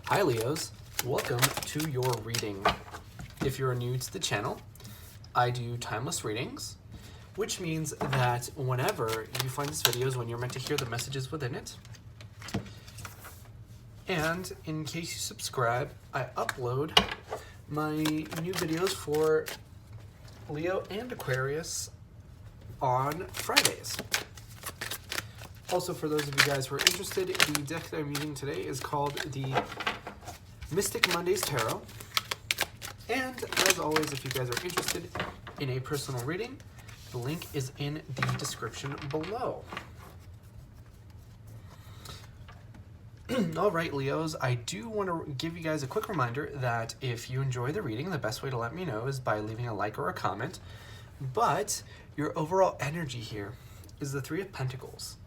Hi Leos, welcome to your reading. If you're new to the channel, I do timeless readings, which means that whenever you find this video is when you're meant to hear the messages within it. And in case you subscribe, I upload my new videos for Leo and Aquarius on Fridays. Also, for those of you guys who are interested, the deck that I'm using today is called the Mystic Mondays Tarot. And as always, if you guys are interested in a personal reading, the link is in the description below. All right, Leos, I do want to give you guys a quick reminder that if you enjoy the reading, the best way to let me know is by leaving a like or a comment. But your overall energy here is the Three of Pentacles.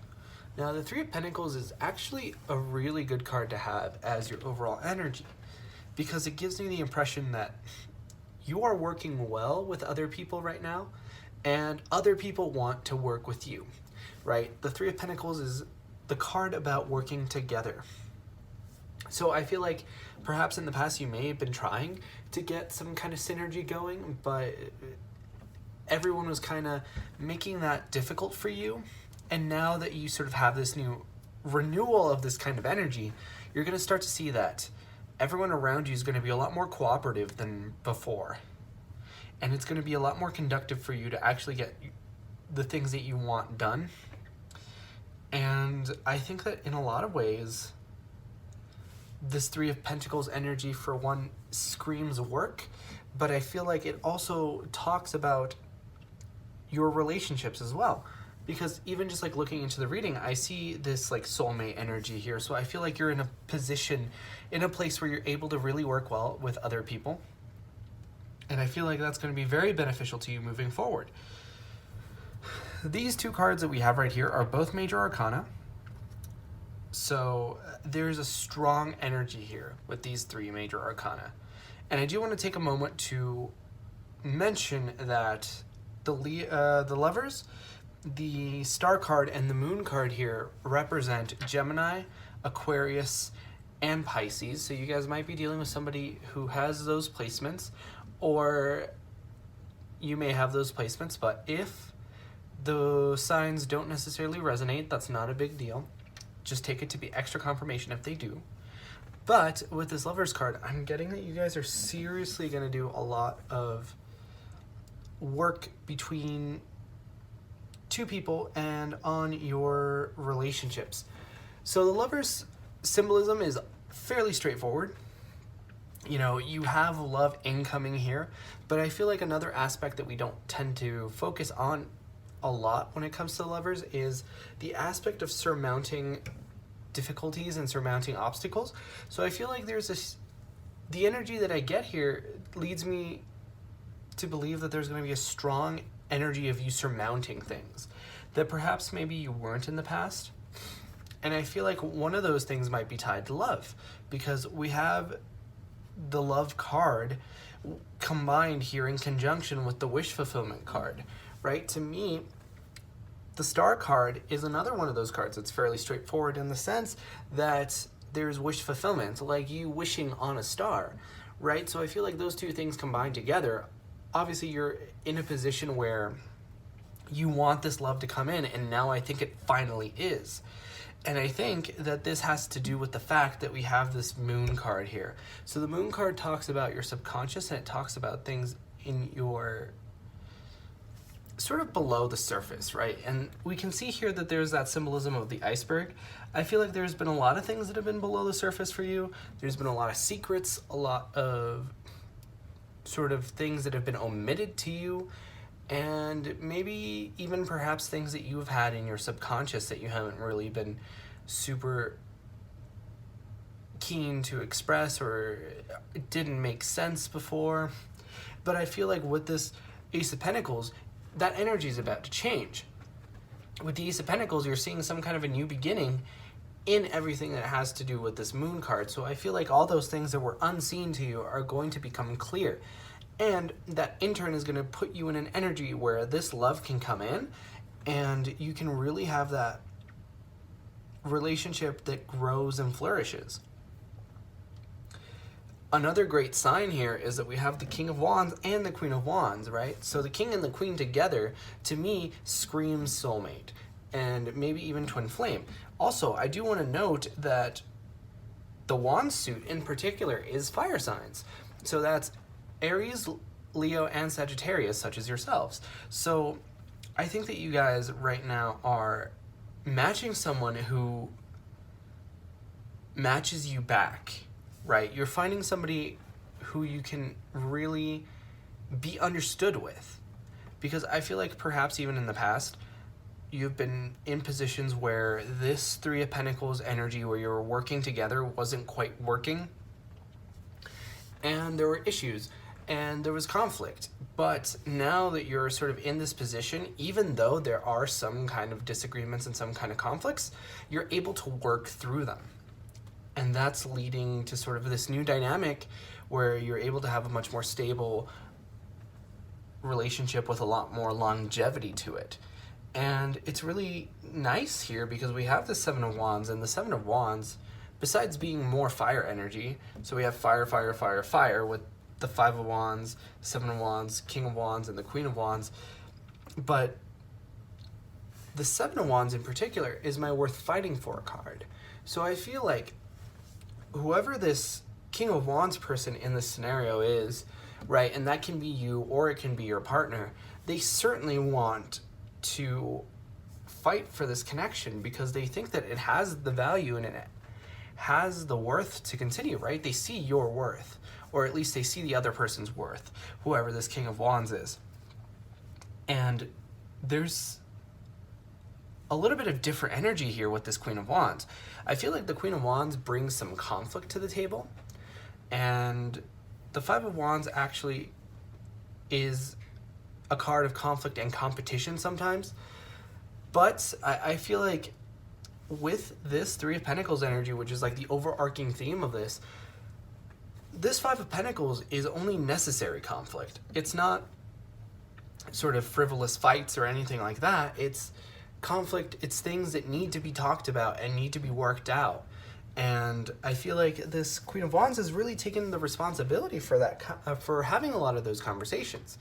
Now, the Three of Pentacles is actually a really good card to have as your overall energy because it gives me the impression that you are working well with other people right now and other people want to work with you, right? The Three of Pentacles is the card about working together. So I feel like perhaps in the past you may have been trying to get some kind of synergy going, but everyone was kind of making that difficult for you. And now that you sort of have this new renewal of this kind of energy, you're going to start to see that everyone around you is going to be a lot more cooperative than before. And it's going to be a lot more conductive for you to actually get the things that you want done. And I think that in a lot of ways, this Three of Pentacles energy, for one, screams work, but I feel like it also talks about your relationships as well. Because even just like looking into the reading, I see this like soulmate energy here. So I feel like you're in a position, in a place where you're able to really work well with other people. And I feel like that's going to be very beneficial to you moving forward. These two cards that we have right here are both major arcana. So there's a strong energy here with these three major arcana. And I do want to take a moment to mention that the lovers, the star card and the moon card here represent Gemini, Aquarius, and Pisces. So you guys might be dealing with somebody who has those placements, or you may have those placements, but if the signs don't necessarily resonate, that's not a big deal. Just take it to be extra confirmation if they do. But with this lovers card, I'm getting that you guys are seriously going to do a lot of work between two people and on your relationships. So the lovers symbolism is fairly straightforward. You know, you have love incoming here, but I feel like another aspect that we don't tend to focus on a lot when it comes to lovers is the aspect of surmounting difficulties and surmounting obstacles. So I feel like the energy that I get here leads me to believe that there's going to be a strong energy of you surmounting things that perhaps maybe you weren't in the past. And I feel like one of those things might be tied to love, because we have the love card combined here in conjunction with the wish fulfillment card, right? To me, the star card is another one of those cards that's fairly straightforward in the sense that there's wish fulfillment, like you wishing on a star, right? So I feel like those two things combined together, obviously you're in a position where you want this love to come in, and now I think it finally is. And I think that this has to do with the fact that we have this moon card here. So the moon card talks about your subconscious, and it talks about things in your sort of below the surface, right? And we can see here that there's that symbolism of the iceberg. I feel like there's been a lot of things that have been below the surface for you. There's been a lot of secrets, a lot of sort of things that have been omitted to you, and maybe even perhaps things that you've had in your subconscious that you haven't really been super keen to express, or it didn't make sense before. But I feel like with this Ace of Pentacles, that energy is about to change. With the Ace of Pentacles, you're seeing some kind of a new beginning in everything that has to do with this moon card. So I feel like all those things that were unseen to you are going to become clear. And that in turn is going to put you in an energy where this love can come in and you can really have that relationship that grows and flourishes. Another great sign here is that we have the King of Wands and the Queen of Wands, right? So the King and the Queen together, to me, screams soulmate, and maybe even twin flame. Also, I do want to note that the Wand suit in particular is fire signs. So that's Aries, Leo, and Sagittarius, such as yourselves. So I think that you guys right now are matching someone who matches you back, right? You're finding somebody who you can really be understood with. Because I feel like perhaps even in the past, you've been in positions where this Three of Pentacles energy, where you're working together, wasn't quite working. And there were issues and there was conflict. But now that you're sort of in this position, even though there are some kind of disagreements and some kind of conflicts, you're able to work through them. And that's leading to sort of this new dynamic where you're able to have a much more stable relationship with a lot more longevity to it. And it's really nice here because we have the Seven of Wands, and the Seven of Wands, besides being more fire energy, so we have fire, fire, fire, fire with the Five of Wands, Seven of Wands, King of Wands, and the Queen of Wands. But the Seven of Wands in particular is my worth fighting for card. So I feel like whoever this King of Wands person in this scenario is, right, and that can be you or it can be your partner, they certainly want to fight for this connection because they think that it has the value and it has the worth to continue, right? They see your worth, or at least they see the other person's worth, whoever this King of Wands is. And there's a little bit of different energy here with this Queen of Wands. I feel like the Queen of Wands brings some conflict to the table, and the Five of Wands actually is a card of conflict and competition sometimes. But I feel like with this Three of Pentacles energy, which is like the overarching theme of this Five of Pentacles is only necessary conflict. It's not sort of frivolous fights or anything like that. It's conflict, it's things that need to be talked about and need to be worked out. And I feel like this Queen of Wands has really taken the responsibility for that, for having a lot of those conversations.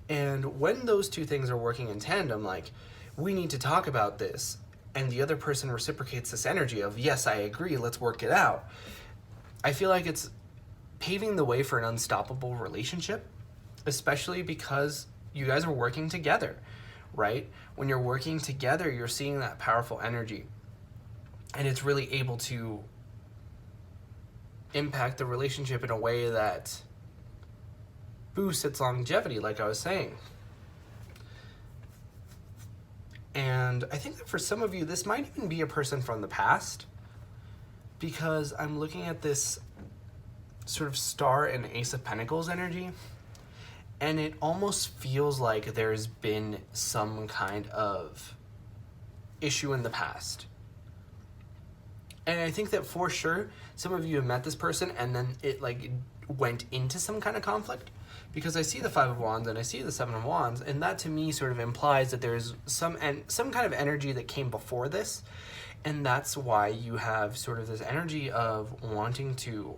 And when those two things are working in tandem, like, we need to talk about this, and the other person reciprocates this energy of, yes, I agree, let's work it out. I feel like it's paving the way for an unstoppable relationship, especially because you guys are working together, right? When you're working together, you're seeing that powerful energy, and it's really able to impact the relationship in a way that boosts its longevity, like I was saying. And I think that for some of you, this might even be a person from the past, because I'm looking at this sort of Star and Ace of Pentacles energy, and it almost feels like there's been some kind of issue in the past. And I think that for sure, some of you have met this person and then it like went into some kind of conflict, because I see the Five of Wands and I see the Seven of Wands, and that to me sort of implies that there's some kind of energy that came before this, and that's why you have sort of this energy of wanting to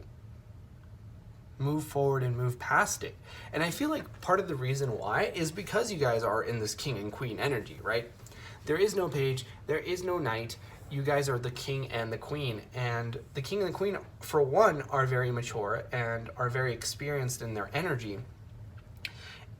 move forward and move past it. And I feel like part of the reason why is because you guys are in this King and Queen energy, right? There is no page, there is no knight. You guys are the King and the Queen, and the King and the Queen, for one, are very mature and are very experienced in their energy,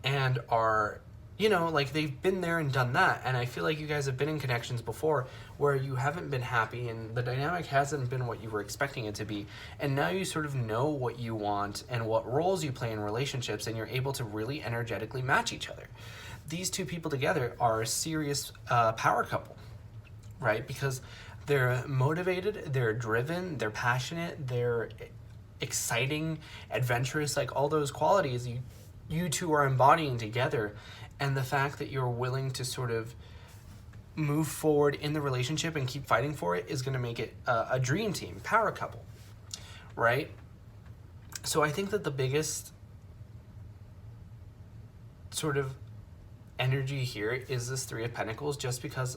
and are, you know, like, they've been there and done that. And I feel like you guys have been in connections before where you haven't been happy and the dynamic hasn't been what you were expecting it to be, and now you sort of know what you want and what roles you play in relationships, and you're able to really energetically match each other. These two people together are a serious power couple, right? Because they're motivated, they're driven, they're passionate, they're exciting, adventurous, like all those qualities you two are embodying together. And the fact that you're willing to sort of move forward in the relationship and keep fighting for it is going to make it a dream team, power couple, right? So I think that the biggest sort of energy here is this Three of Pentacles, just because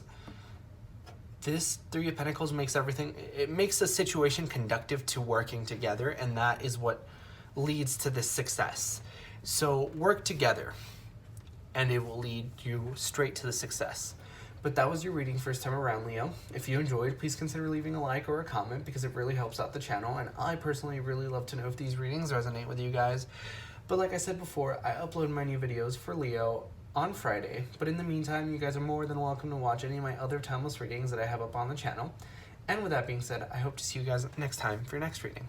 this Three of Pentacles makes everything, it makes the situation conductive to working together, and that is what leads to this success. So work together and it will lead you straight to the success. But that was your reading first time around, Leo. If you enjoyed, please consider leaving a like or a comment because it really helps out the channel, and I personally really love to know if these readings resonate with you guys. But like I said before, I upload my new videos for Leo on Friday, but in the meantime, you guys are more than welcome to watch any of my other timeless readings that I have up on the channel. And with that being said, I hope to see you guys next time for your next reading.